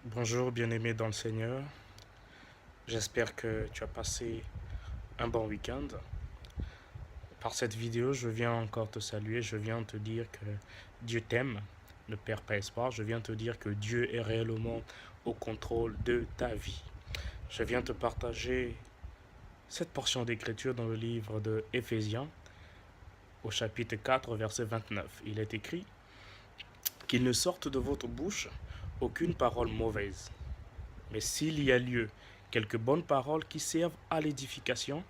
Bonjour bien-aimé dans le Seigneur, j'espère que tu as passé un bon week-end. Par cette vidéo, je viens encore te saluer, je viens te dire que Dieu t'aime, ne perds pas espoir, je viens te dire que Dieu est réellement au contrôle de ta vie. Je viens te partager cette portion d'écriture dans le livre de Éphésiens, au chapitre 4, verset 29. Il est écrit qu'il ne sorte de votre bouche aucune parole mauvaise, mais s'il y a lieu, quelques bonnes paroles qui servent à l'édification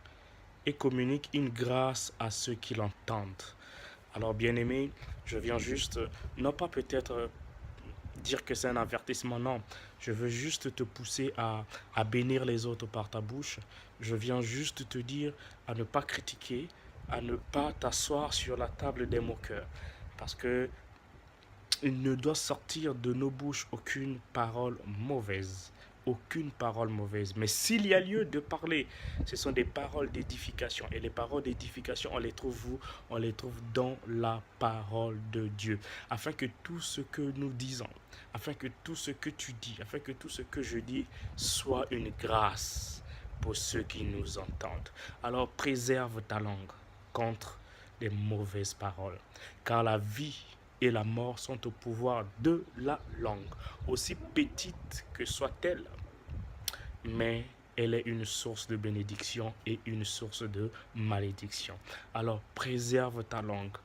et communiquent une grâce à ceux qui l'entendent. Alors, bien-aimé, je viens juste, non pas peut-être dire que c'est un avertissement, non. Je veux juste te pousser à bénir les autres par ta bouche. Je viens juste te dire à ne pas critiquer, à ne pas t'asseoir sur la table des moqueurs. Parce que il ne doit sortir de nos bouches aucune parole mauvaise. Aucune parole mauvaise. Mais s'il y a lieu de parler, ce sont des paroles d'édification. Et les paroles d'édification, on les trouve où? On les trouve dans la parole de Dieu. Afin que tout ce que nous disons, afin que tout ce que tu dis, afin que tout ce que je dis soit une grâce pour ceux qui nous entendent. Alors préserve ta langue contre les mauvaises paroles. Car la vie et la mort sont au pouvoir de la langue, aussi petite que soit-elle, mais elle est une source de bénédiction et une source de malédiction. Alors préserve ta langue.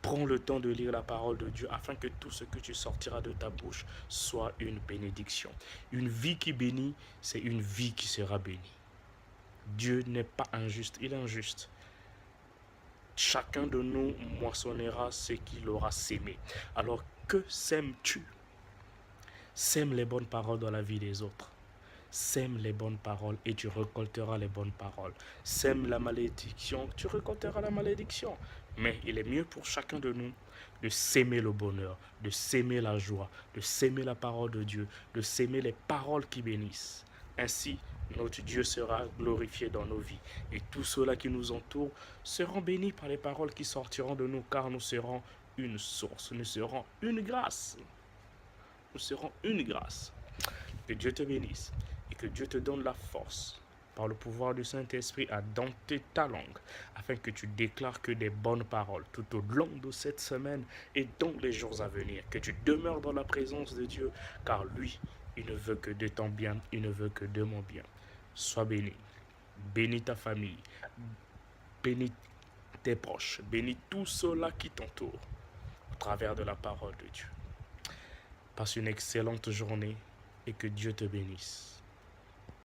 Prends le temps de lire la parole de Dieu afin que tout ce que tu sortiras de ta bouche soit une bénédiction. Une vie qui bénit, c'est une vie qui sera bénie. Dieu n'est pas injuste, il est injuste. Chacun de nous moissonnera ce qu'il aura sémé. Alors que sèmes-tu? Sème les bonnes paroles dans la vie des autres. Sème les bonnes paroles et tu récolteras les bonnes paroles. Sème la malédiction, tu récolteras la malédiction. Mais il est mieux pour chacun de nous de s'aimer le bonheur, de s'aimer la joie, de s'aimer la parole de Dieu, de s'aimer les paroles qui bénissent. Ainsi, notre Dieu sera glorifié dans nos vies. Et tous ceux-là qui nous entourent seront bénis par les paroles qui sortiront de nous, car nous serons une source, nous serons une grâce. Nous serons une grâce. Que Dieu te bénisse et que Dieu te donne la force par le pouvoir du Saint-Esprit à dompter ta langue, afin que tu déclares que des bonnes paroles tout au long de cette semaine et dans les jours à venir, que tu demeures dans la présence de Dieu, car lui, il ne veut que de ton bien, il ne veut que de mon bien. Sois béni, bénis ta famille, bénis tes proches, bénis tous ceux-là qui t'entourent au travers de la parole de Dieu. Passe une excellente journée et que Dieu te bénisse.